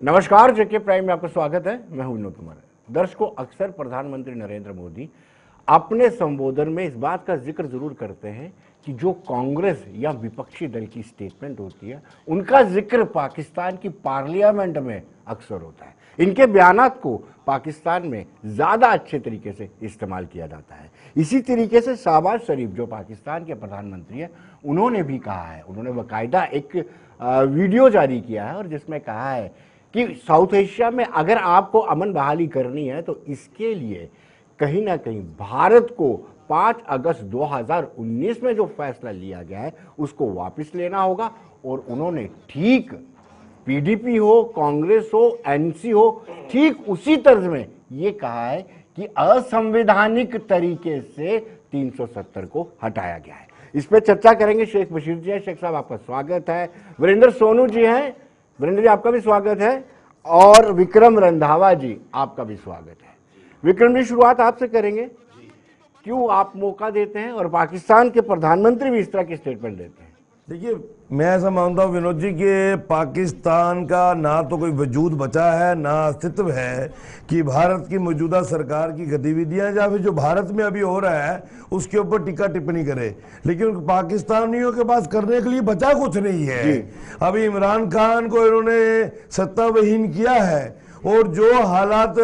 नमस्कार, जेके प्राइम में आपका स्वागत है। मैं हूं विनोद कुमार। दर्शकों, अक्सर प्रधानमंत्री नरेंद्र मोदी अपने संबोधन में इस बात का जिक्र जरूर करते हैं कि जो कांग्रेस या विपक्षी दल की स्टेटमेंट होती है उनका जिक्र पाकिस्तान की पार्लियामेंट में अक्सर होता है। इनके बयानात को पाकिस्तान में ज्यादा अच्छे तरीके से इस्तेमाल किया जाता है। इसी तरीके से शहबाज शरीफ जो पाकिस्तान के प्रधानमंत्री हैं, उन्होंने भी कहा है, उन्होंने बाकायदा एक वीडियो जारी किया है और जिसमें कहा है कि साउथ एशिया में अगर आपको अमन बहाली करनी है तो इसके लिए कहीं ना कहीं भारत को 5 अगस्त 2019 में जो फैसला लिया गया है उसको वापस लेना होगा। और उन्होंने ठीक पीडीपी हो, कांग्रेस हो, एनसी हो, ठीक उसी तर्ज में ये कहा है कि असंवैधानिक तरीके से 370 को हटाया गया है। इस पर चर्चा करेंगे। शेख बशीर जी हैं। शेख साहब, आपका स्वागत है। वीरेंद्र सोनू जी हैं। वीरेंद्र जी, आपका भी स्वागत है। और विक्रम रंधावा जी, आपका भी स्वागत है। विक्रम जी, शुरुआत आपसे करेंगे। क्यों आप मौका देते हैं और पाकिस्तान के प्रधानमंत्री भी इस तरह की स्टेटमेंट देते हैं? देखिए, मैं ऐसा मानता हूँ विनोद जी कि पाकिस्तान का ना तो कोई वजूद बचा है, ना अस्तित्व है कि भारत की मौजूदा सरकार की गतिविधियां या फिर जो भारत में अभी हो रहा है उसके ऊपर टीका टिप्पणी करे। लेकिन पाकिस्तानियों के पास करने के लिए बचा कुछ नहीं है। अभी इमरान खान को इन्होंने सत्ताविहीन किया है और जो हालात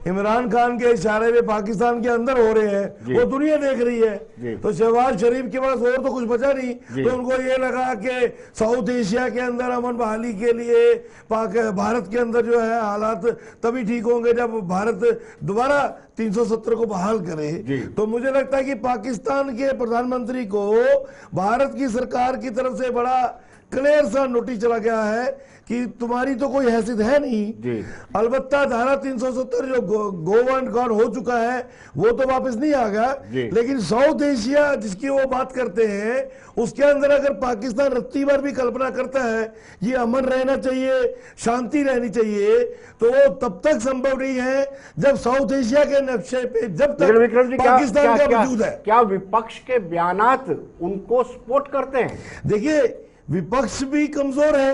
इमरान खान के इशारे में पाकिस्तान के अंदर हो रहे हैं वो दुनिया देख रही है। तो शहबाज शरीफ के पास और तो कुछ बचा नहीं, तो उनको ये लगा कि साउथ एशिया के अंदर अमन बहाली के लिए भारत के अंदर जो है हालात तभी ठीक होंगे जब भारत दोबारा 370 को बहाल करे। तो मुझे लगता है कि पाकिस्तान के प्रधानमंत्री को भारत की सरकार की तरफ से बड़ा क्लियर सा नोटिस चला गया है कि तुम्हारी तो कोई हैसियत है नहीं। अलबत्ता धारा 370 जो गो एंड गॉन हो चुका है वो तो वापस नहीं आ गया, लेकिन साउथ एशिया जिसकी वो बात करते हैं उसके अंदर अगर पाकिस्तान रत्ती भर भी कल्पना करता है ये अमन रहना चाहिए, शांति रहनी चाहिए, तो वो तब तक संभव नहीं है जब साउथ एशिया के नक्शे पे जब तक पाकिस्तान का वजूद है। क्या विपक्ष के बयानात उनको सपोर्ट करते हैं? देखिए, विपक्ष भी कमजोर है,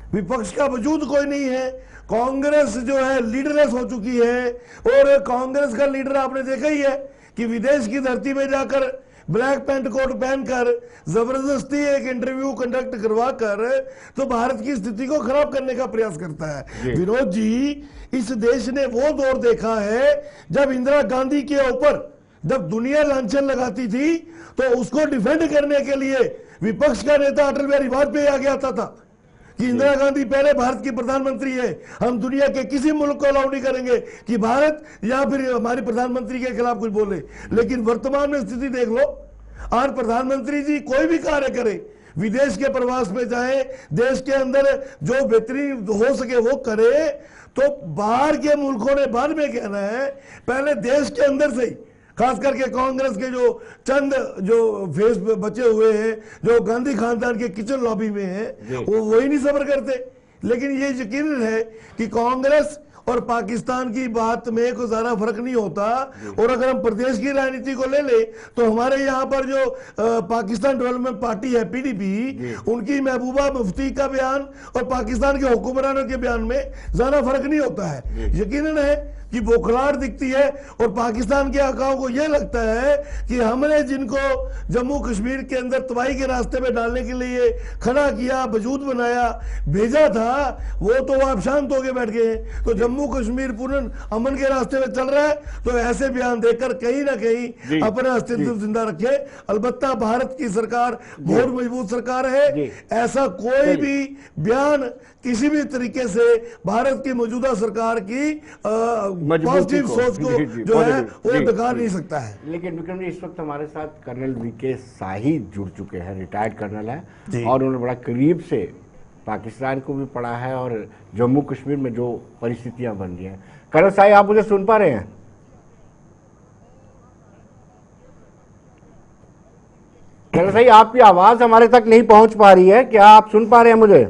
विपक्ष का वजूद कोई नहीं है। कांग्रेस जो है लीडरलेस हो चुकी है और कांग्रेस का लीडर आपने देखा ही है कि विदेश की धरती में जाकर ब्लैक पैंट कोट पहनकर जबरदस्ती एक इंटरव्यू कंडक्ट करवा कर तो भारत की स्थिति को खराब करने का प्रयास करता है। विनोद जी, इस देश ने वो दौर देखा है जब इंदिरा गांधी के ऊपर जब दुनिया लांछन लगाती थी तो उसको डिफेंड करने के लिए विपक्ष का नेता अटल बिहारी वाजपेयी आगे आता था कि इंदिरा गांधी पहले भारत की प्रधानमंत्री है, हम दुनिया के किसी मुल्क को अलाउ नहीं करेंगे कि भारत या फिर हमारे प्रधानमंत्री के खिलाफ कुछ बोले। लेकिन वर्तमान में स्थिति देख लो, आज प्रधानमंत्री जी कोई भी कार्य करे, विदेश के प्रवास में जाए, देश के अंदर जो बेहतरीन हो सके वो करे, तो बाहर के मुल्कों ने बाद में कहना है, पहले देश के अंदर से ही खास करके कांग्रेस के जो चंद जो फेस बचे हुए हैं जो गांधी खानदान के किचन लॉबी में हैं वो वही नहीं सब्र करते। लेकिन ये यकीन है कि कांग्रेस और पाकिस्तान की बात में कोई ज्यादा फर्क नहीं होता। और अगर हम प्रदेश की राजनीति को ले ले तो हमारे यहाँ पर जो पाकिस्तान डेवलपमेंट पार्टी है पीडीपी, उनकी महबूबा मुफ्ती का बयान और पाकिस्तान के हुक्मरानों के बयान में ज्यादा फर्क नहीं होता है। यकीनन है कि बौखलाहट दिखती है और पाकिस्तान के आकाओं को यह लगता है कि हमने जिनको जम्मू कश्मीर के अंदर तबाही के रास्ते में डालने के लिए खड़ा किया, वजूद बनाया, भेजा था, वो तो आप शांत होके बैठ गए। तो जम्मू कश्मीर पूर्ण अमन के रास्ते में चल रहा है, तो ऐसे बयान देकर कहीं ना कहीं अपना अस्तित्व जिंदा रखे। अलबत्ता भारत की सरकार बहुत मजबूत सरकार है, ऐसा कोई भी बयान किसी भी तरीके से भारत की मौजूदा सरकार की पॉजिटिव सोच को जो है वो दिखा नहीं सकता है। लेकिन विक्रम जी, इस वक्त हमारे साथ कर्नल वीके शाही जुड़ चुके हैं, रिटायर्ड कर्नल है और उन्होंने बड़ा करीब से पाकिस्तान को भी पढ़ा है और जम्मू कश्मीर में जो परिस्थितियां बन रही हैं। कर्नल साहब, आप मुझे सुन पा रहे हैं? कर्नल साहब, आपकी आवाज हमारे तक नहीं पहुंच पा रही है, क्या आप सुन पा रहे हैं मुझे?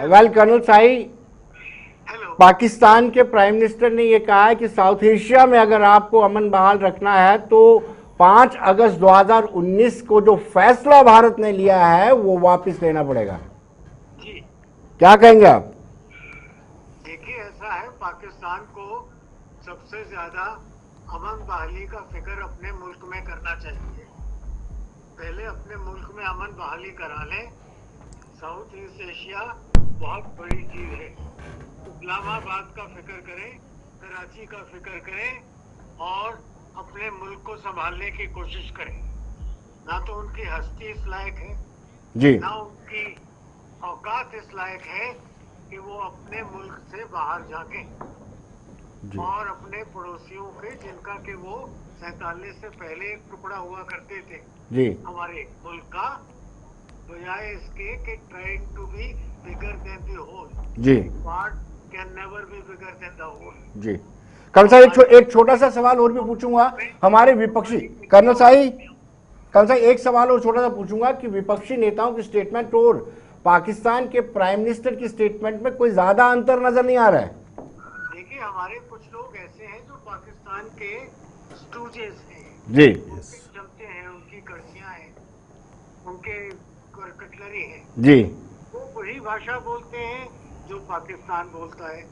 वेल कर्नल साहिब, पाकिस्तान के प्राइम मिनिस्टर ने यह कहा है कि साउथ एशिया में अगर आपको अमन बहाल रखना है तो 5 अगस्त 2019 को जो फैसला भारत ने लिया है वो वापस लेना पड़ेगा। जी क्या कहेंगे आप? देखिए, ऐसा है, पाकिस्तान को सबसे ज्यादा अमन बहाली का फिक्र अपने मुल्क में करना चाहिए। पहले अपने मुल्क में अमन बहाली करा लें। साउथ ईस्ट एशिया बहुत बड़ी चीज है। इस्लामाबाद का फिक्र करें, कराची का फिक्र करें और अपने मुल्क को संभालने की कोशिश करें। ना तो उनकी हस्ती इस लायक है, जी ना उनकी औकात इस लायक है कि वो अपने मुल्क से बाहर जाके जी और अपने पड़ोसियों के, जिनका कि वो 47 से पहले एक टुकड़ा हुआ करते थे जी हमारे मुल्क का, बजाय इसके कि trying to be bigger than the whole, जी part can never be bigger than the whole. जी कर्नल साहब, एक छोटा सा सवाल और भी पूछूंगा। हमारे विपक्षी कर्नल साहब एक सवाल और छोटा सा पूछूंगा कि विपक्षी नेताओं की स्टेटमेंट और पाकिस्तान के प्राइम मिनिस्टर की स्टेटमेंट में कोई ज्यादा अंतर नजर नहीं आ रहा है। देखिए, हमारे कुछ लोग ऐसे हैं जो पाकिस्तान के स्टूजेस हैं, जी उनके चमचे हैं, उनकी कर्सियां हैं, उनके कटलरी हैं। जी वो वही भाषा बोलते हैं जो पाकिस्तान बोलता है।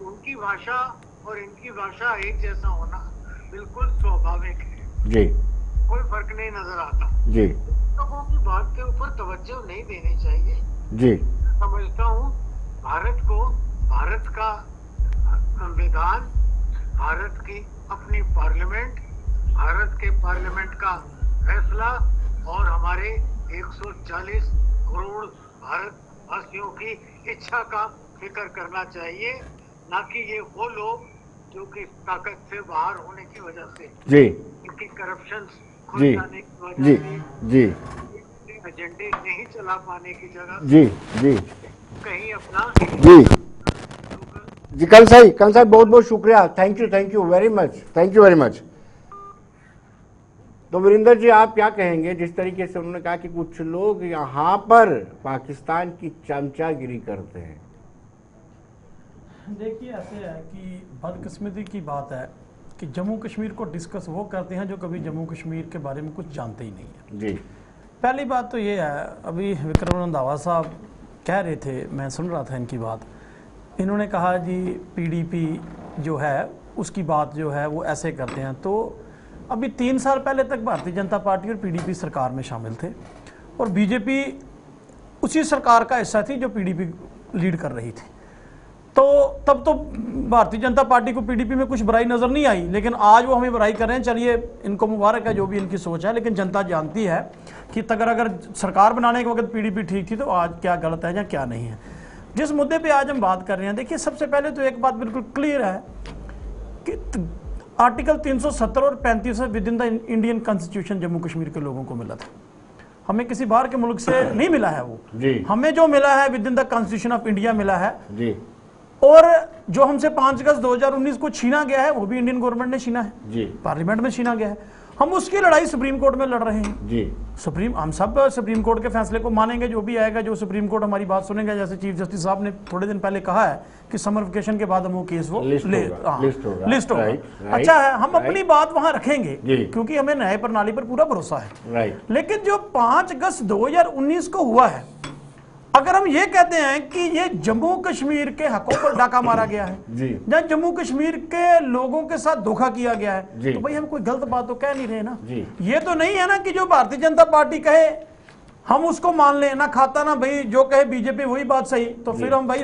उनकी भाषा और इनकी भाषा एक जैसा होना बिल्कुल स्वाभाविक है, जी कोई फर्क नहीं नजर आता। जी लोगों की बात के ऊपर तवज्जो नहीं देनी चाहिए। जी समझता हूँ भारत को, भारत का संविधान, भारत की अपनी पार्लियामेंट, भारत के पार्लियामेंट का फैसला और हमारे 140 करोड़ भारतवासियों की इच्छा का फिक्र करना चाहिए, ना कि ये वो लोग जो कि ताकत से बाहर होने की वजह से, जी इनकी करप्शन खुल जी जाने की वजह जी से, जी एजेंडे नहीं चला पाने की जगह जी जी कहीं अपना जी जी कर्नल साहब बहुत बहुत शुक्रिया। Thank you very much. तो वीरेंद्र जी, आप क्या कहेंगे जिस तरीके से उन्होंने कहा कि कुछ लोग यहाँ पर पाकिस्तान की चमचागिरी करते हैं? देखिए, ऐसे है कि बदकिस्मती की बात है कि जम्मू कश्मीर को डिस्कस वो करते हैं जो कभी जम्मू कश्मीर के बारे में कुछ जानते ही नहीं है। जी पहली बात तो ये है, अभी विक्रम रंधावा साहब कह रहे थे, मैं सुन रहा था इनकी बात, इन्होंने कहा जी पीडीपी जो है उसकी बात जो है वो ऐसे करते हैं। तो अभी 3 साल पहले तक भारतीय जनता पार्टी और पीडीपी सरकार में शामिल थे और बीजेपी उसी सरकार का हिस्सा थी जो पीडीपी लीड कर रही थी। तो तब तो भारतीय जनता पार्टी को पीडीपी में कुछ बुराई नज़र नहीं आई, लेकिन आज वो हमें बुराई कर रहे हैं। चलिए, इनको मुबारक है जो भी इनकी सोच है, लेकिन जनता जानती है कि अगर सरकार बनाने के वक्त पीडीपी ठीक थी तो आज क्या गलत है या क्या नहीं है। जिस मुद्दे पे आज हम बात कर रहे हैं, देखिए सबसे पहले तो एक बात बिल्कुल क्लियर है कि आर्टिकल 370 और 35 with in the Indian constitution Jammu Kashmir के लोगों को मिला था। हमें किसी बाहर के मुल्क से नहीं मिला है वो जी। हमें जो मिला है with in the constitution of India मिला है जी। और जो हमसे 5 अगस्त 2019 को छीना गया है वो भी इंडियन गवर्नमेंट ने छीना है जी। पार्लियामेंट में छीना गया है। हम उसकी लड़ाई सुप्रीम कोर्ट में लड़ रहे हैं जी। हम सब सुप्रीम कोर्ट के फैसले को मानेंगे, जो भी आएगा, जो सुप्रीम कोर्ट हमारी बात सुनेगा। जैसे चीफ जस्टिस साहब ने थोड़े दिन पहले कहा है कि समर वेकेशन के बाद हम वो केस वो लिस्ट होगा। अच्छा है, हम अपनी बात वहां रखेंगे जी। क्योंकि हमें न्याय प्रणाली पर पूरा भरोसा है। राइट। लेकिन जो 5 अगस्त 2019 को हुआ है, अगर हम ये कहते हैं कि ये जम्मू कश्मीर के हकों पर डाका मारा गया है जी। या जम्मू कश्मीर के लोगों के साथ धोखा किया गया है, जी। तो भाई हम कोई गलत बात तो कह नहीं रहे ना जी। ये तो नहीं है ना कि जो भारतीय जनता पार्टी कहे हम उसको मान लें, ना खाता ना भाई, जो कहे बीजेपी वही बात सही, तो फिर हम भाई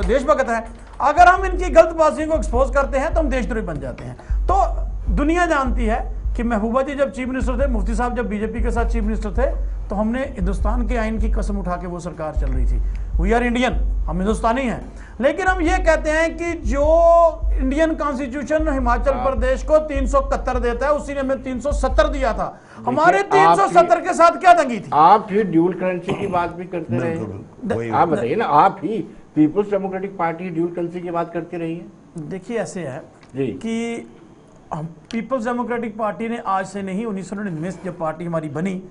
देशभक्त है। अगर हम इनकी गलत बातों को एक्सपोज करते हैं तो हम देशद्रोही बन जाते हैं। तो दुनिया जानती है कि महबूबा जी जब चीफ मिनिस्टर थे, मुफ्ती साहब जब बीजेपी के साथ चीफ मिनिस्टर थे, तो हमने हिंदुस्तान के आइन की कसम उठा के वो सरकार चल रही थी। वी आर इंडियन, हम हिंदुस्तानी हैं। लेकिन हम ये कहते हैं कि जो इंडियन कॉन्स्टिट्यूशन हिमाचल प्रदेश को 371 देता है, उसी ने हमें 370 दिया था। हमारे 370 के साथ क्या तंगी थी? आप ही ड्यूल करेंसी की बात भी करते रहे, आप बताइए ना, आप ही peoples democratic party dual currency की बात करती रही है। देखिए, ऐसे है जी कि पीपल्स डेमोक्रेटिक पार्टी ने आज से नहीं, 1919 जब पार्टी हमारी बनी,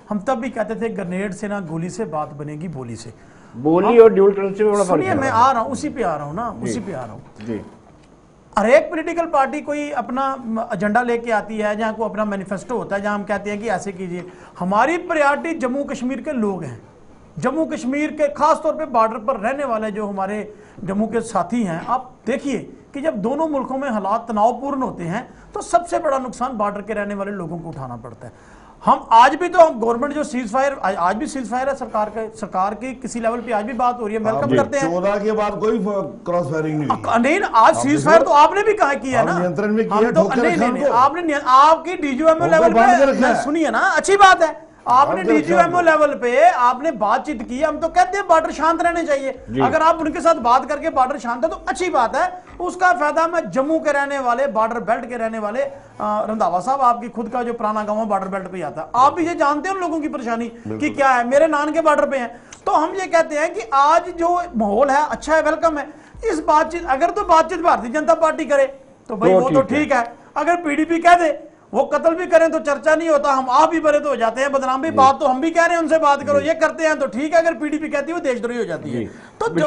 हम तब भी कहते थे ग्रेनेड से ना गोली से, बात बनेगी बोली से। बोली और ड्यूल करेंसी में बड़ा फर्क है। मैं आ रहा हूँ, उसी पे आ रहा हूँ ना, उसी पे आ रहा हूँ जी। हर एक पॉलिटिकल पार्टी कोई अपना एजेंडा लेके आती है, जहाँ को अपना मैनिफेस्टो होता है, जहाँ हम कहते हैं कि ऐसे कीजिए। हमारी प्रायोरिटी जम्मू कश्मीर के लोग हैं, जम्मू कश्मीर के खास तौर पे बॉर्डर पर रहने वाले जो हमारे जम्मू के साथी हैं। आप देखिए कि जब दोनों मुल्कों में हालात तनावपूर्ण होते हैं तो सबसे बड़ा नुकसान बॉर्डर के रहने वाले लोगों को उठाना पड़ता है। हम आज भी तो गवर्नमेंट जो सीज फायर, आज भी सीज फायर है सरकार की किसी लेवल पे आज भी बात हो रही है, वेलकम करते हैं। 14 के बाद कोई क्रॉस फायरिंग नहीं, आज सीज फायर तो आपने भी कहा किया ना, नियंत्रण में किया, हम तो नहीं, आपने आपकी डीजीएमओ लेवल पे सुनिए ना, अच्छी बात है, आपने डीजीएमओ लेवल पे आपने बातचीत की। हम तो कहते हैं बॉर्डर शांत रहने चाहिए, अगर आप उनके साथ बात करके बॉर्डर शांत है तो अच्छी बात है। उसका फायदा मैं जम्मू के रहने वाले, बॉर्डर बेल्ट के रहने वाले, रंधावा साहब आपकी खुद का जो पुराना गांव बॉर्डर बेल्ट पे आता है, आप भी ये जानते हैं उन लोगों की परेशानी कि क्या है, मेरे नान के बॉर्डर पे हैं। तो हम ये कहते हैं कि आज जो माहौल है अच्छा है, वेलकम है इस बातचीत। अगर तो बातचीत भारतीय जनता पार्टी करे तो भाई वो तो ठीक है, अगर पीडीपी कह दे वो कत्ल भी करें तो चर्चा नहीं होता, हम आप भी बड़े तो हो जाते हैं बदनाम भी। बात तो हम भी कह रहे हैं उनसे बात करो, ये करते हैं तो ठीक है, अगर पीडीपी कहती है वो देशद्रोही हो जाती है। तो जो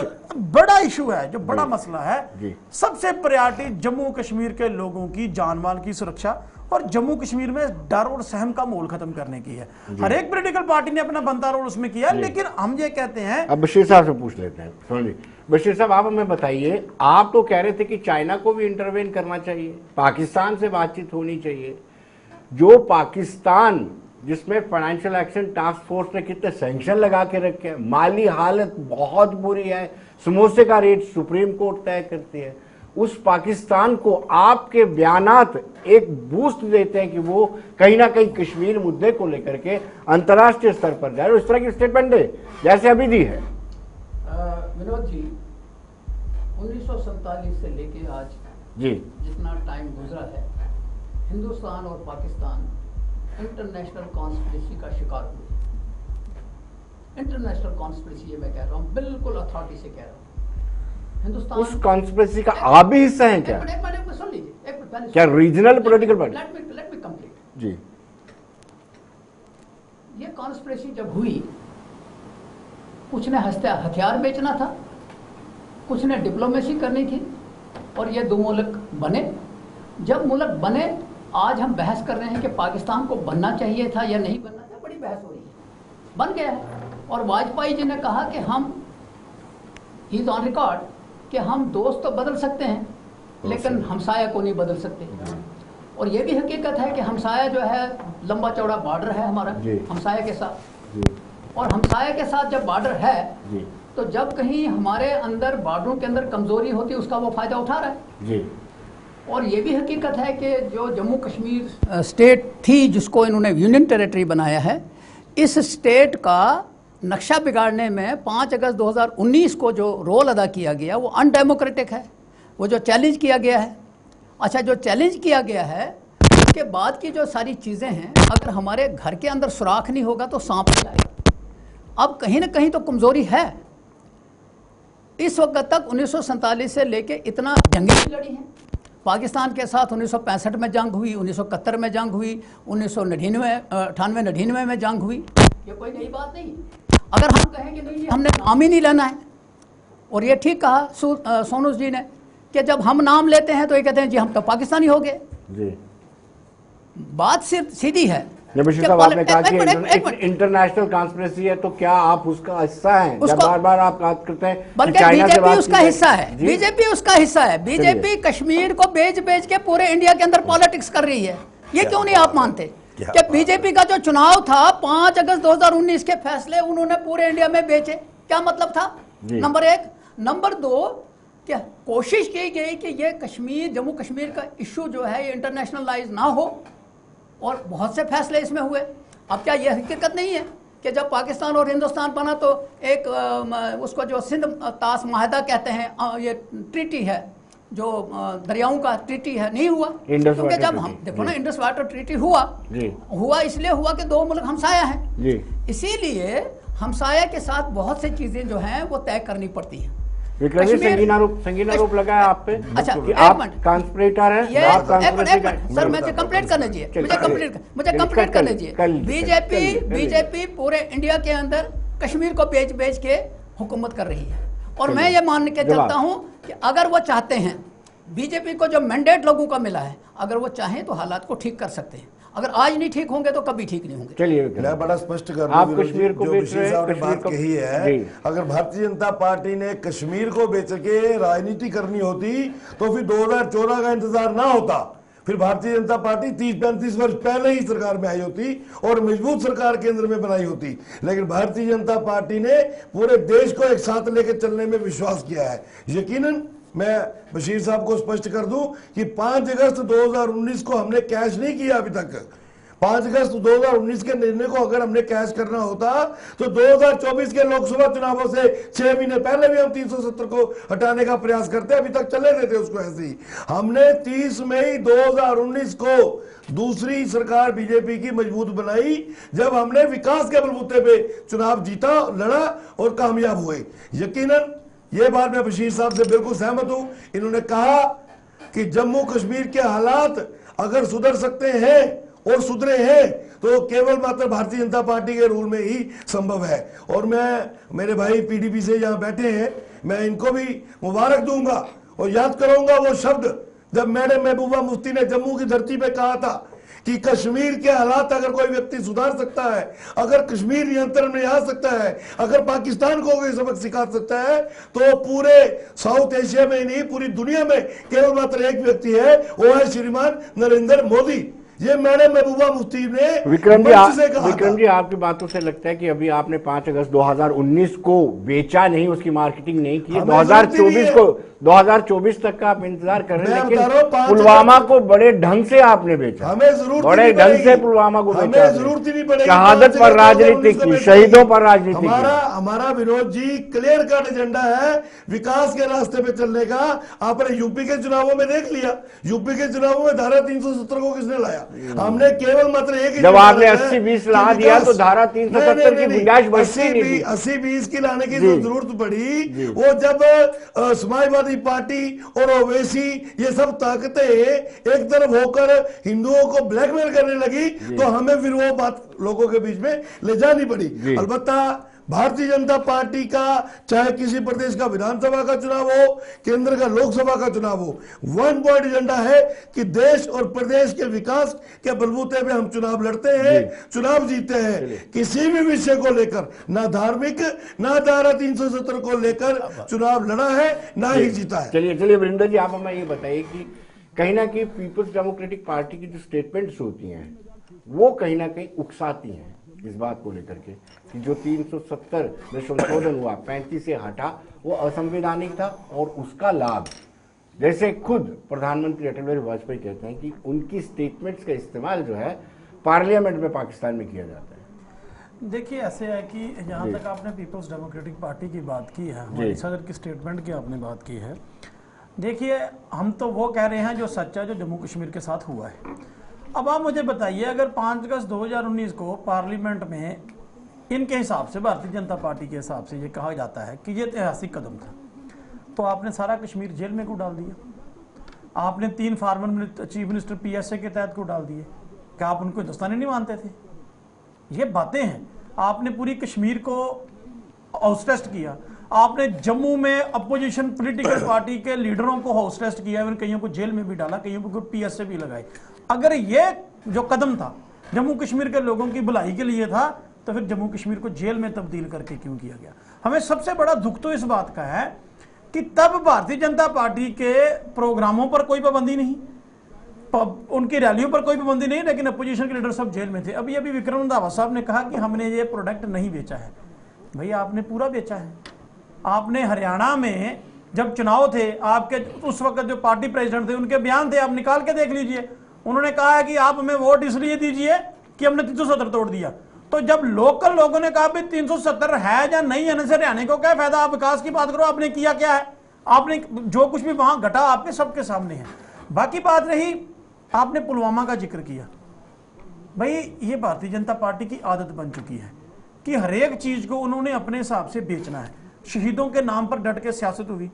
बड़ा इशू है, जो बड़ा मसला है, सबसे प्रायोरिटी जम्मू कश्मीर के लोगों की जान माल की सुरक्षा और जम्मू कश्मीर में डर और सहम का माहौल खत्म करने की है। हर एक पॉलिटिकल पार्टी ने अपना बनता रोल उसमें किया, लेकिन हम ये कहते हैं। अब बशीर साहब से पूछ लेते हैं। सुनिए बशीर साहब, आप हमें बताइए, आप तो कह रहे थे कि चाइना को भी इंटरवेन करना चाहिए, पाकिस्तान से बातचीत होनी चाहिए। जो पाकिस्तान जिसमें फाइनेंशियल एक्शन टास्क फोर्स ने कितने सैंक्शन लगा के रखे हैं, माली हालत बहुत बुरी है, समोसे का रेट सुप्रीम कोर्ट तय करती है, उस पाकिस्तान को आपके बयानात एक बूस्ट देते हैं कि वो कहीं ना कहीं कश्मीर मुद्दे को लेकर के अंतर्राष्ट्रीय स्तर पर जाए और इस तरह की स्टेटमेंट दे जैसे अभी दी है। विनोद जी, 1947 से लेके आज जी जितना टाइम गुजरा है, हिंदुस्तान और पाकिस्तान इंटरनेशनल कॉन्स्पिरेसी का शिकार हुए। इंटरनेशनल कॉन्स्पिरेसी, ये मैं कह रहा हूँ, बिल्कुल अथॉरिटी से कह रहा हूँ। हिंदुस्तान उस कॉन्स्पिरेसी का आप भी हिस्सा हैं क्या? एक मिनट सुन लीजिए, एक मिनट, क्या regional political party? Let me complete. जी, ये कॉन्स्पिरेसी जब हुई, कुछ ने हथियार बेचना था, कुछ ने डिप्लोमेसी करनी थी, और ये दो मुल्क बने। जब मुल्क बने, आज हम बहस कर रहे हैं कि पाकिस्तान को बनना चाहिए था या नहीं बनना था, बड़ी बहस हो रही है। बन गया है, और वाजपेयी जी ने कहा कि हम, ही इज ऑन रिकॉर्ड, कि हम दोस्त तो बदल सकते हैं लेकिन हमसाया को नहीं बदल सकते। और ये भी हकीकत है कि हमसाया जो है, लंबा चौड़ा बॉर्डर है हमारा हमसाया के साथ, और हमसाया के साथ जब बॉर्डर है तो जब कहीं हमारे अंदर बॉर्डरों के अंदर कमजोरी होती है उसका वो फायदा उठा रहा है। और ये भी हकीकत है कि जो जम्मू कश्मीर स्टेट थी जिसको इन्होंने यूनियन टेरिटरी बनाया है, इस स्टेट का नक्शा बिगाड़ने में 5 अगस्त 2019 को जो रोल अदा किया गया वो अनडेमोक्रेटिक है, वो जो चैलेंज किया गया है। अच्छा, जो चैलेंज किया गया है उसके बाद की जो सारी चीज़ें हैं, अगर हमारे घर के अंदर सुराख नहीं होगा तो सांप नहीं आएगा। अब कहीं ना कहीं तो कमज़ोरी है। इस वक्त तक 1947 से लेके इतना जंगी लड़ी है। पाकिस्तान के साथ 1965 में जंग हुई, 1971 में जंग हुई, 1998 में जंग हुई। ये कोई नई बात नहीं। अगर हम कहें कि नहीं हमने नाम ही नहीं लेना है, और ये ठीक कहा सोनू जी ने कि जब हम नाम लेते हैं तो ये कहते हैं जी हम तो पाकिस्तानी हो गए। बात सिर्फ सीधी है। आपने कहा कि इंटरनेशनल कॉन्स्पिरेसी है, तो क्या आप उसका हिस्सा हैं? जब बार बार आप बात करते हैं बल्कि बीजेपी उसका हिस्सा है, बीजेपी उसका हिस्सा है। बीजेपी कश्मीर को बेच बेच के पूरे इंडिया के अंदर पॉलिटिक्स कर रही है। ये क्यों नहीं आप मानते कि बीजेपी का जो चुनाव था 5 अगस्त 2019 के फैसले उन्होंने पूरे इंडिया में बेचे? क्या मतलब था? नंबर 1। नंबर 2, क्या कोशिश की गई कि ये कश्मीर, जम्मू कश्मीर का इशू जो है ये इंटरनेशनलाइज ना हो, और बहुत से फैसले इसमें हुए। अब क्या यह हकीकत नहीं है कि जब पाकिस्तान और हिंदुस्तान बना तो एक उसको जो सिंध ताश माहिदा कहते हैं, ये ट्रीटी है जो दरियाओं का ट्रीटी है, नहीं हुआ। क्योंकि जब हम देखो ना, इंडस वाटर ट्रीटी हुआ इसलिए हुआ कि दो मुल्क हमसाया है, इसीलिए हमसाया के साथ बहुत सी चीजें जो हैं वो तय करनी पड़ती हैं। संगीन आरोप लगा है आप पे। अच्छा, आप कॉन्स्पिरेटर हैं। सर मुझे कंप्लीट करने दीजिए, मुझे कंप्लीट करने दीजिए। बीजेपी पूरे इंडिया के अंदर कश्मीर को बेच बेच के हुकूमत कर रही है, और मैं ये मान के चलता हूँ कि अगर वो चाहते हैं बीजेपी को जो मैंडेट लोगों का मिला है, अगर वो चाहें तो हालात को ठीक कर सकते हैं। अगर आज नहीं ठीक होंगे तो कभी ठीक नहीं होंगे। चलिए मैं बड़ा स्पष्ट कर आप दूं, कश्मीर को जो बेच बशीर रहे हैं, साहब ने कश्मीर बात को- कही है, जी। अगर भारतीय जनता पार्टी ने कश्मीर को बेच के राजनीति करनी होती तो फिर 2014 का इंतजार ना होता, फिर भारतीय जनता पार्टी 30-35 वर्ष पहले ही सरकार में आई होती और मजबूत सरकार केंद्र में बनाई होती। लेकिन भारतीय जनता पार्टी ने पूरे देश को एक साथ लेकर चलने में विश्वास किया है। यकीनन मैं बशीर साहब को स्पष्ट कर दूं कि 5 अगस्त 2019 को हमने कैश नहीं किया अभी तक। 5 अगस्त 2019 के निर्णय को अगर हमने कैश करना होता तो 2024 के लोकसभा चुनावों से 6 महीने पहले भी हम 370 को हटाने का प्रयास करते, अभी तक चले देते उसको ऐसे ही। हमने 30 मई 2019 को दूसरी सरकार बीजेपी की मजबूत बनाई, जब हमने विकास के बलबूते पे चुनाव जीता, लड़ा और कामयाब हुए। यकीनन ये बात मैं बशीर साहब से बिल्कुल सहमत हूं। इन्होंने कहा कि जम्मू कश्मीर के हालात अगर सुधर सकते हैं और सुधरे हैं तो केवल मात्र भारतीय जनता पार्टी के रूल में ही संभव है। और मैं, मेरे भाई पीडीपी से यहाँ बैठे हैं, मैं इनको भी मुबारक दूंगा और याद करूंगा वो शब्द जब मैडम महबूबा मुफ्ती ने जम्मू की धरती पे कहा था कि कश्मीर के हालात अगर कोई व्यक्ति सुधार सकता है, अगर कश्मीर नियंत्रण में आ सकता है, अगर पाकिस्तान को कोई सबक सिखा सकता है, तो पूरे साउथ एशिया में नहीं पूरी दुनिया में केवल मात्र एक व्यक्ति है, वो है श्रीमान नरेंद्र मोदी। ये मैंने महबूबा मुफ्ती ने विक्रम मंच से कहा विक्रम था। जी, आपकी बातों से लगता है कि अभी आपने 5 अगस्त 2019 को बेचा नहीं, उसकी मार्केटिंग नहीं की। हमें जरूरत ही नहीं 2024 है। को 2024 तक का आप इंतजार कर रहे हैं, मैं लेकिन बता रहा हूं, 5 पुलवामा को बड़े ढंग से आपने बेचा। हमें जरूरत ही बड़े नहीं ढंग से पड़ेगी। पुलवामा को हमें बेचा आपने। जरूरत ही नहीं पड़ेगी। शहादत 5 पर अगस्त राजनीति 2019 को की, बेच शहीदों देंगे। पर राजनीति की। हमारा Vinod ji clear cut agenda है विकास के रास्ते पे चलने का। आपने यूपी के चुनावों में देख लिया, यूपी के चुनावों में धारा 370 को किसने लाया? हमने केवल मात्र एक जब आपने 80-20 ला दिया तो धारा 370 की गुंजाइश बचती नहीं थी। 80-20 की लाने की जी। जो जरूरत पड़ी, वो जब समाजवादी पार्टी और ओवैसी ये सब ताकतें एक तरफ होकर हिंदुओं को ब्लैकमेल करने लगी, तो हमें फिर वो बात लोगों के बीच में ले जानी पड़ी। अलबत्ता भारतीय जनता पार्टी का चाहे किसी प्रदेश का विधानसभा का चुनाव हो, केंद्र का लोकसभा का चुनाव हो, वन पॉइंट एजेंडा है कि देश और प्रदेश के विकास के बलबूते पे हम चुनाव लड़ते हैं, चुनाव जीते हैं। किसी भी विषय को लेकर, ना धार्मिक ना धारा 370 को लेकर चुनाव लड़ा है, ना ही जीता है। चलिए वरिंदर जी, आप हमें ये बताइए कि कहीं ना कहीं पीपल्स डेमोक्रेटिक पार्टी की जो स्टेटमेंट्स होती हैं वो कहीं ना कहीं उकसाती हैं इस बात को लेकर के कि जो 370 में संशोधन हुआ, 35 से हटा, वो असंवैधानिक था और उसका लाभ, जैसे खुद प्रधानमंत्री अटल बिहारी वाजपेयी कहते हैं कि उनकी स्टेटमेंट्स का इस्तेमाल जो है पार्लियामेंट में पाकिस्तान में किया जाता है। देखिए, ऐसे है कि जहाँ तक आपने पीपल्स डेमोक्रेटिक पार्टी की बात की है, हमारी सदर की स्टेटमेंट की आपने बात की है, देखिए हम तो वो कह रहे हैं जो सच्चा, जो जम्मू कश्मीर के साथ हुआ है। अब आप मुझे बताइए, अगर 5 अगस्त 2019 को पार्लियामेंट में इनके हिसाब से, भारतीय जनता पार्टी के हिसाब से ये कहा जाता है कि ये ऐतिहासिक कदम था, तो आपने सारा कश्मीर जेल में क्यों डाल दिया? आपने 3 फॉर्मर चीफ मिनिस्टर PSA के तहत क्यों डाल दिए? क्या आप उनको हिंदुस्तानी नहीं मानते थे? ये बातें हैं। आपने पूरी कश्मीर को हाउस अरेस्ट किया, आपने जम्मू में अपोजिशन पॉलिटिकल पार्टी के लीडरों को हाउस अरेस्ट किया, कईयों को जेल में भी डाला, कईयों को PSA भी लगाई। अगर ये जो कदम था जम्मू कश्मीर के लोगों की भलाई के लिए था, तो फिर जम्मू कश्मीर को जेल में तब्दील करके क्यों किया गया? हमें सबसे बड़ा दुख तो इस बात का है कि तब भारतीय जनता पार्टी के प्रोग्रामों पर कोई पाबंदी नहीं, उनकी रैलियों पर कोई पाबंदी नहीं, लेकिन अपोजिशन के लीडर सब जेल में थे। अभी विक्रम रंधावा साहब ने कहा कि हमने ये प्रोडक्ट नहीं बेचा है। भैया, आपने पूरा बेचा है। आपने हरियाणा में जब चुनाव थे, आपके उस वक्त जो पार्टी प्रेसिडेंट थे, उनके बयान थे, आप निकाल के देख लीजिए। उन्होंने कहा है कि आप हमें वोट इसलिए दीजिए कि हमने 370 तोड़ दिया। तो जब लोकल लोगों ने कहा भी 370 है या नहीं है, से हरियाणा को क्या फायदा? आप विकास की बात करो, आपने किया क्या है? आपने जो कुछ भी वहां घटा आपके सबके सामने है। बाकी बात रही, आपने पुलवामा का जिक्र किया। भाई, ये भारतीय जनता पार्टी की आदत बन चुकी है कि हर एक चीज को उन्होंने अपने हिसाब से बेचना है। शहीदों के नाम पर डट के सियासत हुई।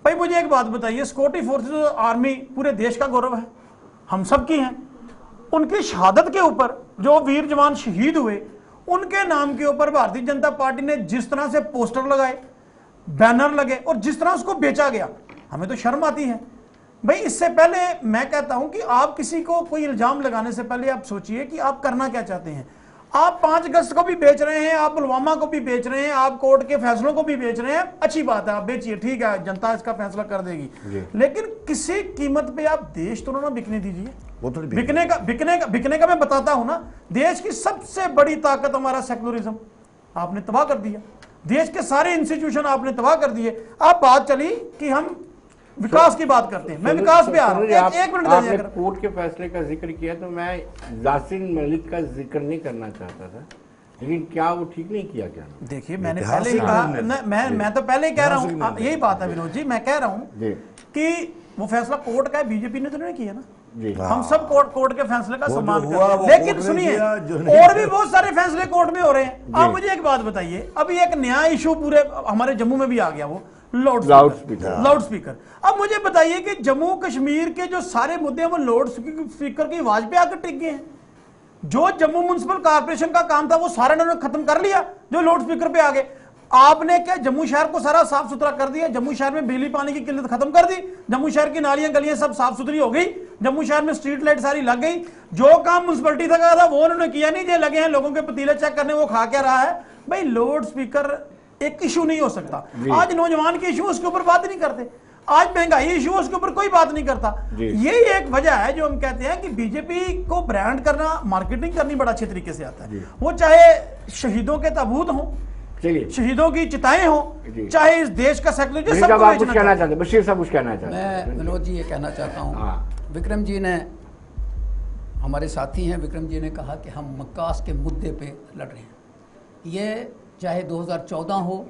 भाई, मुझे एक बात बताइए, सिक्योरिटी फोर्सेस आर्मी पूरे देश का गौरव है, हम सब की हैं। उनकी शहादत के ऊपर जो वीर जवान शहीद हुए, उनके नाम के ऊपर भारतीय जनता पार्टी ने जिस तरह से पोस्टर लगाए, बैनर लगे और जिस तरह उसको बेचा गया, हमें तो शर्म आती है। भाई इससे पहले मैं कहता हूं कि आप किसी को कोई इल्जाम लगाने से पहले आप सोचिए कि आप करना क्या चाहते हैं। आप 5 अगस्त को भी बेच रहे हैं, आप पुलवामा को भी बेच रहे हैं, आप कोर्ट के फैसलों को भी बेच रहे हैं, अच्छी बात है, आप बेचिए, ठीक है, जनता इसका फैसला कर देगी, लेकिन किसी कीमत पे आप देश तो ना बिकने दीजिए। वो थोड़ी बिकने का मैं बताता हूं ना। देश की सबसे बड़ी ताकत हमारा सेकुलरिज्म आपने तबाह कर दिया, देश के सारे इंस्टीट्यूशन आपने तबाह कर दिए। अब बात चली कि हम विकास की बात करते हैं, मैं विकास पे आ रहा हूं, एक मिनट आपने दीजिए। कोर्ट के फैसले का जिक्र किया तो मैं यासीन मलिक का जिक्र नहीं करना चाहता था, लेकिन क्या वो ठीक नहीं किया क्या? देखिए मैंने पहले ही कहा, मैं तो पहले ही कह रहा हूँ, यही बात है विनोद जी, मैं कह रहा हूँ कि वो फैसला कोर्ट का है, बीजेपी ने तो नहीं किया ना। हम सब कोर्ट के फैसले का सम्मान करते हैं, लेकिन सुनिए और भी बहुत सारे फैसले कोर्ट में हो रहे हैं। आप मुझे एक बात बताइए, अभी एक नया इशू पूरे हमारे जम्मू में भी आ गया, वो लाउड स्पीकर। अब मुझे बताइए कि जम्मू कश्मीर के जो सारे मुद्दे हैं वो लाउड स्पीकर की आवाज पे आकर टिक गए हैं। जो जम्मू म्युनिसिपल कॉर्पोरेशन का काम था वो सारा इन्होंने खत्म कर लिया, जो लाउड स्पीकर पे आ गए। आपने क्या जम्मू शहर को सारा साफ सुथरा कर दिया, जम्मू शहर में बिजली पानी की किल्लत खत्म कर दी, जम्मू शहर की नालियां गलियां सब साफ सुथरी हो गई, जम्मू शहर में स्ट्रीट लाइट सारी लग गई। जो काम म्युनिसिपलिटी का था वो उन्होंने किया नहीं, जो लगे हैं लोगों के पतीले चेक करने, वो खा क्या रहा है। भाई लाउड स्पीकर एक इशू नहीं हो सकता। आज नौजवान के इशू उसके ऊपर बात नहीं करते, आज महंगाई इशू उसके ऊपर कोई बात नहीं करता। यही एक वजह है जो हम कहते हैं कि बीजेपी को ब्रांड करना, मार्केटिंग करनी बड़ा अच्छे तरीके से आता है। वो चाहे शहीदों के ताबूत हों, शहीदों की चिताएं हों, चाहे इस देश का सेक्युलरिज्म, सब आप कुछ कहना चाहते हैं? बशीर साहब कुछ कहना चाहते हैं? मैं विनोद जी ये कहना चाहता हूँ, विक्रम जी ने, हमारे साथी हैं, विक्रम जी ने कहा कि हम मक्कास के मुद्दे पे लड़ रहे हैं। ये चाहे 2014 हो,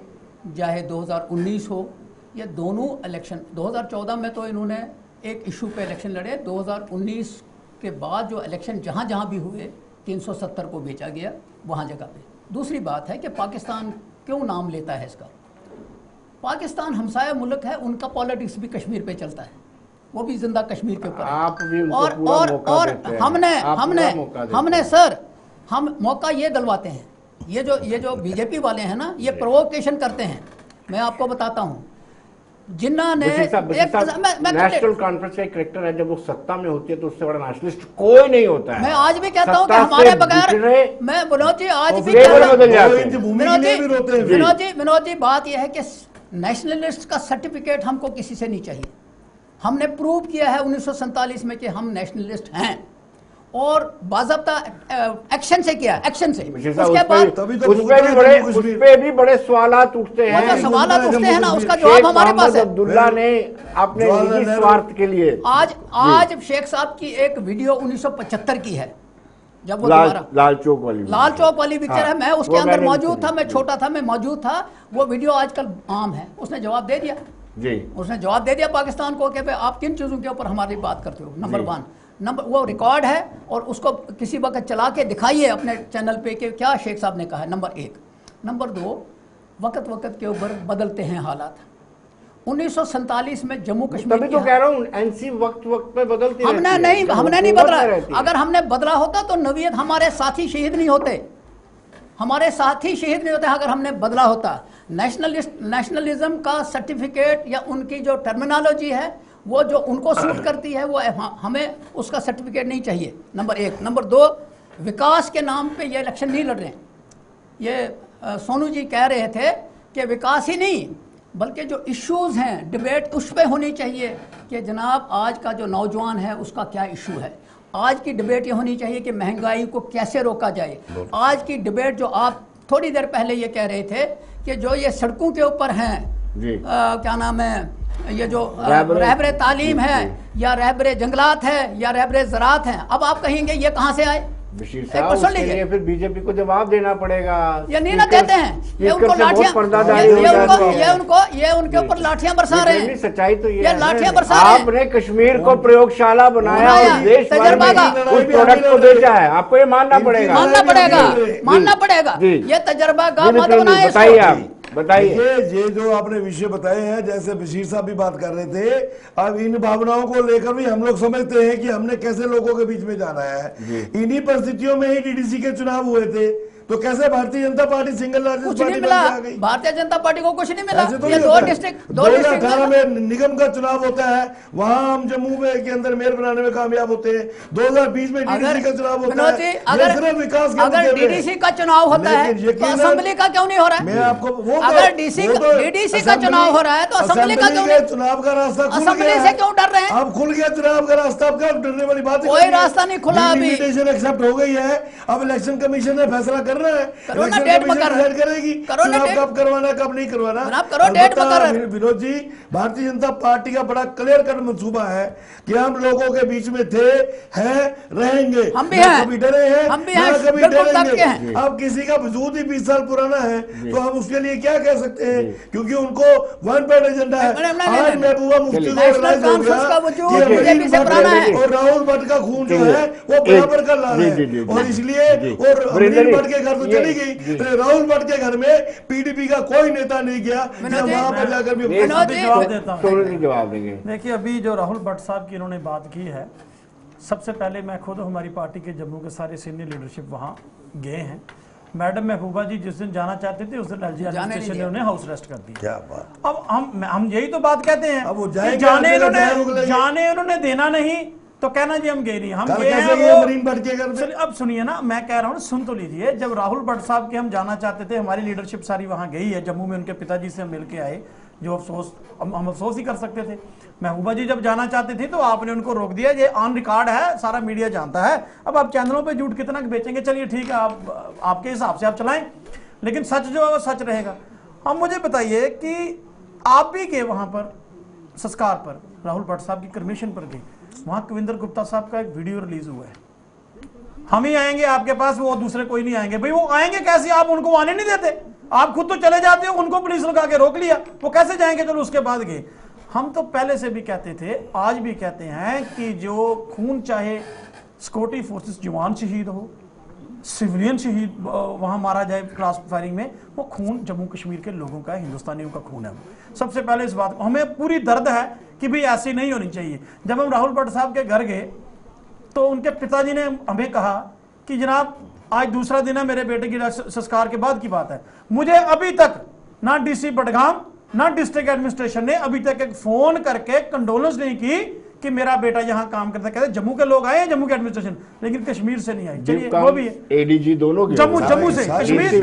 चाहे 2019 हो, ये दोनों इलेक्शन, 2014 में तो इन्होंने एक इशू पे इलेक्शन लड़े, 2019 के बाद जो इलेक्शन जहाँ जहाँ भी हुए 370 को बेचा गया वहाँ जगह पे। दूसरी बात है कि पाकिस्तान क्यों नाम लेता है इसका। पाकिस्तान हमसाया मुल्क है, उनका पॉलिटिक्स भी कश्मीर पे चलता है, वो भी जिंदा कश्मीर के ऊपर। आप भी उनको पूरा मौका देते हैं। हमने सर हम मौका ये दिलवाते हैं। ये जो बीजेपी वाले हैं ना, ये प्रोवोकेशन करते हैं। मैं आपको बताता हूँ, जिन्ना ने नेशनल कॉन्फ्रेंस का करेक्टर है, जब वो सत्ता में होती है तो उससे बड़ा नेशनलिस्ट कोई नहीं होता है। मैं आज भी कहता हूं कि हमारे बगैर, मैं विनोद जी आज भी विनोद जी बात यह है कि नेशनलिस्ट का सर्टिफिकेट हमको किसी से नहीं चाहिए। हमने प्रूव किया है 1947 में कि हम नेशनलिस्ट हैं, और बाज़ाब्ता एक्शन से किया, एक्शन से। उसके बाद उसपे भी बड़े सवालात उठते हैं, जो सवालात उठते हैं ना, उसका जवाब हमारे पास है। अब्दुल्ला ने अपने निजी स्वार्थ के लिए आज शेख साहब की एक वीडियो 1975 की है, जब वो लाल चौक वाली पिक्चर है। मैं उसके अंदर मौजूद था, मैं छोटा था, मैं मौजूद था। वो वीडियो आजकल आम है। उसने जवाब दे दिया उसने जवाब दे दिया पाकिस्तान को कि आप किन चीज़ों के ऊपर हमारी बात करते हो। नंबर 1, वो रिकॉर्ड है और उसको किसी वक्त चला के दिखाइए अपने चैनल पे कि क्या शेख साहब ने कहा है। नंबर 1। नंबर 2, वक्त के ऊपर बदलते हैं हालात। 1947 में जम्मू कश्मीर, तभी तो कह रहा हूं एनसी वक्त पे बदलती है। हमने नहीं बदला। अगर हमने बदला होता तो नवीयत हमारे साथी शहीद नहीं होते, हमारे साथी शहीद नहीं होते अगर हमने बदला होता। नेशनलिज्म का सर्टिफिकेट या उनकी जो टर्मिनोलॉजी है वो जो उनको सूट करती है, वो हमें उसका सर्टिफिकेट नहीं चाहिए। नंबर 1। नंबर 2, विकास के नाम पे ये इलेक्शन नहीं लड़ रहे हैं। ये सोनू जी कह रहे थे कि विकास ही नहीं बल्कि जो इश्यूज हैं, डिबेट उस पर होनी चाहिए कि जनाब आज का जो नौजवान है उसका क्या इशू है। आज की डिबेट ये होनी चाहिए कि महंगाई को कैसे रोका जाए। आज की डिबेट जो आप थोड़ी देर पहले ये कह रहे थे कि जो ये सड़कों के ऊपर हैं, क्या नाम है, ये जो रहबरे तालीम है या रहबरे जंगलात है या रहबरे ज़राअत है, अब आप कहेंगे ये कहाँ से आए? उसके लिए फिर बीजेपी को जवाब देना पड़ेगा। ये नहीं ना देते हैं, ये उनको लाठियां, ये उनके ऊपर लाठियां बरसा रहे हैं। सच्चाई तो ये लाठियां बरसा रहे हैं। आपने कश्मीर को प्रयोगशाला बनाया और देश भर में उस प्रोडक्ट को बेचा है, आपको ये मानना पड़ेगा। ये तजर्बा का मत बनाए। बताइए आप बताइए। देखिए, ये जो आपने विषय बताए हैं, जैसे बशीर साहब भी बात कर रहे थे, अब इन भावनाओं को लेकर भी हम लोग समझते हैं कि हमने कैसे लोगों के बीच में जाना है। इन्हीं परिस्थितियों में ही डीडीसी के चुनाव हुए थे, तो कैसे Bharatiya Janata party single largest कुछ पार्टी नहीं बन मिला, के आ गई? भारतीय जनता पार्टी को कुछ नहीं मिला। ऐसे तो ये नहीं दो होता है। डिस्ट्रिक्ट 2018 में निगम का चुनाव होता है, वहां हम जम्मू में के अंदर मेयर बनाने में कामयाब होते हैं। 2020 में डीडीसी का चुनाव होता विनोद जी, है। ये अगर सिर्फ विकास के अगर मुद्दे पे है। डीडीसी का चुनाव होता है लेकिन तो यकीनन- असेंबली का क्यों नहीं हो रहा है? मैं आपको वो अगर डीडीसी का चुनाव हो रहा है तो असेंबली का क्यों नहीं? चुनाव का रास्ता खुल असेंबली गया से है। क्यों डर रहे हैं? अब खुल गया चुनाव का रास्ता, अब क्या डरने वाली बात है? कोई रास्ता नहीं खुला अभी। इन्विटेशन एक्सेप्ट हो गई है, अब इलेक्शन कमीशन ने फैसला करना है। करो ना, इलेक्शन डेट कमीशन मकर। डिसाइड करेगी करो ना, चुनाव डेट। कब करवाना कब नहीं करवाना। आप करो, डेट अलबत्ता मकर। विनोद जी, भारतीय जनता पार्टी का बड़ा क्लियर कट मंसूबा है कि हम लोगों के बीच में थे, हैं, रहेंगे। हम भी ना हैं। कभी डरे हैं, हम भी ना हैं, कभी बिल्कुल तक डरेंगे। के हैं। अब किसी का वजूद ही 20 साल पुराना है तो हम उसके लिए क्या कह सकते हैं, क्योंकि उनको वन पैड एजेंडा है। नहीं, आज महबूबा मुफ्ती को नेशनल ऑर्गेनाइज हो कॉन्फ्रेंस का गया वजूद कि बीजेपी अमीन से भट्ट पुराना है। और राहुल भट्ट का खून जो है वो बराबर का लाल है, और इसलिए और अमीन भट्ट के घर तो चली गई, राहुल भट्ट के घर में पीडीपी का कोई नेता नहीं गया जो वहां पर जाकर भी विनोद जी, जवाब देता हूं। सोनू जी जवाब देंगे। देखिए, अभी जो राहुल भट्ट साहब की इन्होंने बात की है, सबसे पहले मैं खुद हमारी पार्टी के जम्मू के सारे सीनियर लीडरशिप वहाँ गए हैं। मैडम महबूबा जी जिस दिन जाना चाहते थे उस दिन एलजी एडमिनिस्ट्रेशन ने उन्हें हाउस अरेस्ट कर दिया। क्या बात। अब हम यही तो बात कहते हैं अब वो कि जाएंगे, जाने उन्होंने देना नहीं तो कहना जी हम गए नहीं, हम कल गए कैसे हैं ये वो। अमीन भट्ट के घर में? चलिए, अब सुनिए ना, मैं कह रहा हूँ, सुन तो लीजिए। जब राहुल भट्ट साहब के हम जाना चाहते थे, हमारी लीडरशिप सारी वहाँ गई है, जम्मू में उनके पिताजी से मिल के आए, जो अफसोस हम अफसोस ही कर सकते थे। महबूबा जी जब जाना चाहते थे तो आपने उनको रोक दिया, ये ऑन रिकॉर्ड है, सारा मीडिया जानता है। अब आप चैनलों पे झूठ कितना बेचेंगे, चलिए ठीक है, आप आपके हिसाब से आप चलाएं, लेकिन सच जो है वो सच रहेगा। अब मुझे बताइए कि आप भी गए वहां पर संस्कार पर, राहुल भट्ट साहब की परमिशन पर गए, वहां कविंदर गुप्ता साहब का एक वीडियो रिलीज हुआ है, हम ही आएंगे आपके पास, वो दूसरे कोई नहीं आएंगे। भाई वो आएंगे कैसे, आप उनको आने नहीं देते, आप खुद तो चले जाते हो, उनको पुलिस लगा के रोक लिया, वो कैसे जाएंगे? चलो उसके बाद गए। हम तो पहले से भी कहते थे, आज भी कहते हैं कि जो खून, चाहे सिक्योरिटी फोर्सेस जवान शहीद हो, सिविलियन शहीद वहां मारा जाए क्रॉस फायरिंग में, वो खून जम्मू कश्मीर के लोगों का, हिंदुस्तानियों का खून है। सबसे पहले इस बात को हमें पूरी दर्द है कि भाई ऐसी नहीं होनी चाहिए। जब हम राहुल भट्ट साहब के घर गए तो उनके पिताजी ने हमें कहा कि जनाब आज दूसरा दिन है मेरे बेटे की संस्कार के बाद की बात है, मुझे अभी तक ना डीसी बडगाम ना डिस्ट्रिक्ट एडमिनिस्ट्रेशन ने अभी तक एक फोन करके कंडोलेंस नहीं की कि मेरा बेटा यहाँ काम करता है। कहते जम्मू के लोग आए हैं, जम्मू के एडमिनिस्ट्रेशन, लेकिन कश्मीर से नहीं आए। चलिए वो भी है, एडीजी दोनों के जम्मू से,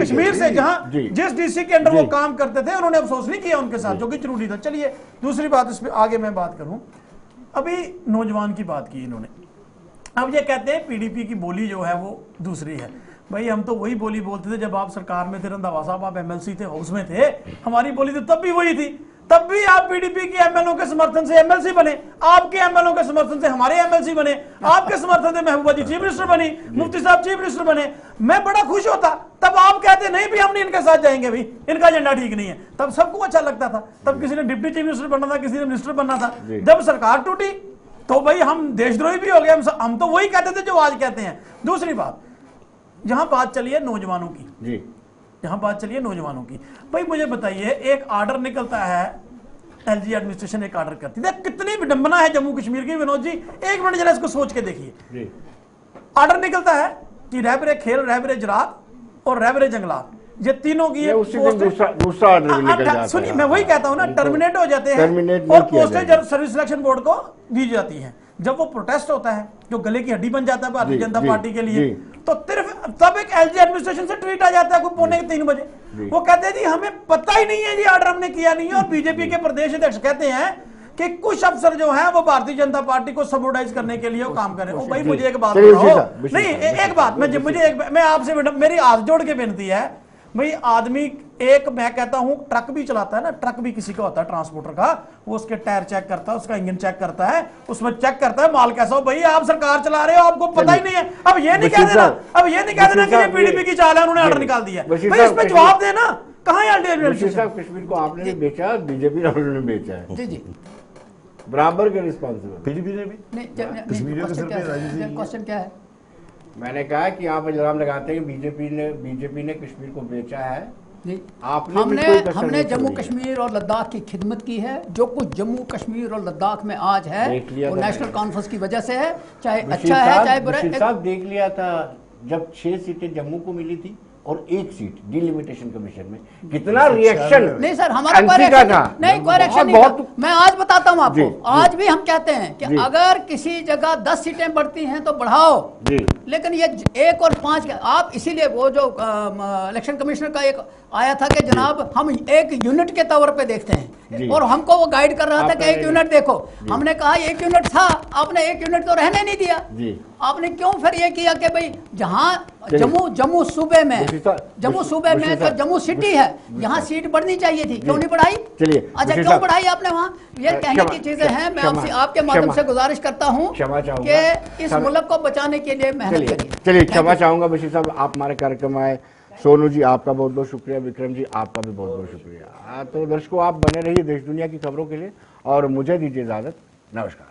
कश्मीर से, जहां जी। जिस डीसी के अंडर वो काम करते थे, उन्होंने अफसोस नहीं किया उनके साथ, जो कि जरूरी था। चलिए दूसरी बात, इस पे आगे मैं बात करूं। अभी नौजवान की बात की इन्होंने, अब ये कहते हैं पीडीपी की बोली जो है वो दूसरी है। भाई हम तो वही बोली बोलते थे जब आप सरकार में थे, रंधावा साहब आप एमएलसी थे, हाउस में थे, हमारी बोली तो तब भी वही थी, तब भी आप पीडीपी के एमएलओ के समर्थन से एमएलसी बने, आपके एमएलओ के समर्थन से हमारे एमएलसी बने, आपके समर्थन से महबूबा जी चीफ मिनिस्टर बनी, मुफ्ती साहब चीफ मिनिस्टर बने। मैं बड़ा खुश होता, तब आप कहते नहीं भी हम नहीं इनके साथ जाएंगे, भाई इनका एजेंडा ठीक नहीं है, तब सबको अच्छा लगता था। तब किसी ने डिप्टी चीफ मिनिस्टर बनना था, किसी ने मिनिस्टर बनना था। जब सरकार टूटी तो भाई हम देशद्रोही भी हो गए, हम तो वही कहते थे जो आज कहते हैं। दूसरी बात, जहां बात चली है नौजवानों की जी, जहां बात चली है नौजवानों की, भाई मुझे बताइए, एक ऑर्डर निकलता है, एलजी एडमिनिस्ट्रेशन एक ऑर्डर करती है, कितनी विडंबना है जम्मू कश्मीर की। विनोद जी एक मिनट जरा इसको सोच के देखिए। ऑर्डर निकलता है कि रहबरे खेल, रहबरे जरात और रहबरे जंगलात, ये तीनों की दूसरा ऑर्डर निकल जाता है। सुनिए, मैं वही कहता हूं ना, टर्मिनेट हो जाते हैं और पोस्टेज सर्विस सिलेक्शन बोर्ड को दी जाती है। जब वो प्रोटेस्ट होता है, जो गले की हड्डी बन जाता है भारतीय जनता पार्टी के लिए, तो तब एक एलजी एडमिनिस्ट्रेशन से ट्वीट आ जाता है कोई 2:45 बजे, वो कहते हैं जी हमें पता ही नहीं है, जी ऑर्डर हमने किया नहीं है। और बीजेपी के प्रदेश अध्यक्ष कहते हैं कि कुछ अफसर जो हैं वो भारतीय जनता पार्टी को सबोर्डाइज करने के लिए वो काम कर रहे हैं। भाई मुझे एक बात बताओ, नहीं एक बात, मैं आपसे मेरी हाथ जोड़ के विनती है, भाई आदमी एक, मैं कहता हूं ट्रक भी चलाता है ना, ट्रक भी किसी का होता है ट्रांसपोर्टर का, वो उसके टायर चेक करता है, उसका इंजन चेक करता है, उसमें चेक करता है माल कैसा हो। भाई आप सरकार चला रहे हो, आपको पता ही नहीं है। अब ये नहीं कह देना, अब ये नहीं कह देना कि ये पीडीपी की चाल है, उन्होंने ऑर्डर निकाल दिया। भाई इस पे जवाब देना, कहां है कश्मीर को आपने नहीं बेचा, बीजेपी ने बेचा है। जी जी, बराबर के रिस्पॉन्सिबल पीडीपी ने भी कश्मीरियों के सिर पे। क्वेश्चन क्या है? मैंने कहा कि आप इल्जाम लगाते हैं कि बीजेपी ने कश्मीर को बेचा है, जी। आपने भी हमने कोई कसर हमने नहीं जम्मू छोड़ी है। कश्मीर और लद्दाख की खिदमत की है। जो कुछ जम्मू कश्मीर और लद्दाख में आज है देख लिया वो था नेशनल मैंने। कॉन्फ्रेंस की वजह से है, चाहे बशीर अच्छा है साहब- चाहे बुरा बशीर है। साहब देख लिया था जब 6 सीटें जम्मू को मिली थी और 1 सीट डिलिमिटेशन कमीशन में, कितना रिएक्शन नहीं सर, हमारा कोई एनसी का रिएक्शन था। नहीं, कोई रिएक्शन नहीं बहुत- था। मैं आज बताता हूं जी, आपको, आज भी हम कहते हैं कि जी। अगर किसी जगह 10 सीटें बढ़ती हैं तो बढ़ाओ, जी लेकिन ये 1 और 5 आप इसीलिए वो जो इलेक्शन कमिश्नर का एक आया था कि जनाब हम एक यूनिट के तौर पे देखते जी। हैं, और हमको वो गाइड कर रहा था आप कि कह 1 रहे यूनिट देखो। हमने कहा 1 यूनिट था, आपने 1 यूनिट तो रहने नहीं दिया। जी आपने क्यों फिर ये किया कि भाई जहां चलिए। जम्मू सूबे में, बशीर साहब- जम्मू बशीर- सूबे बशीर में तो साहब- जम्मू सिटी है, यहाँ सीट बढ़नी चाहिए थी, क्यों नहीं बढ़ाई? चलिए, अच्छा, बशीर क्यों साहब- बढ़ाई आपने वहाँ? ये कहने क्षमा- की चीजें हैं। मैं क्षमा- आपसे आपके माध्यम क्षमा- से गुजारिश करता हूँ क्षमा चाहूंगा। कि इस क्षमा- मुल्क को बचाने के लिए मेहनत चलिए करिए। चलिए Thank क्षमा you. चाहूंगा बशीर साहब, आप हमारे कार्यक्रम आए। सोनू जी आपका बहुत बहुत शुक्रिया, विक्रम जी आपका भी बहुत बहुत शुक्रिया। तो दर्शकों आप बने रहिए देश दुनिया की खबरों के लिए और मुझे दीजिए इजाजत। नमस्कार।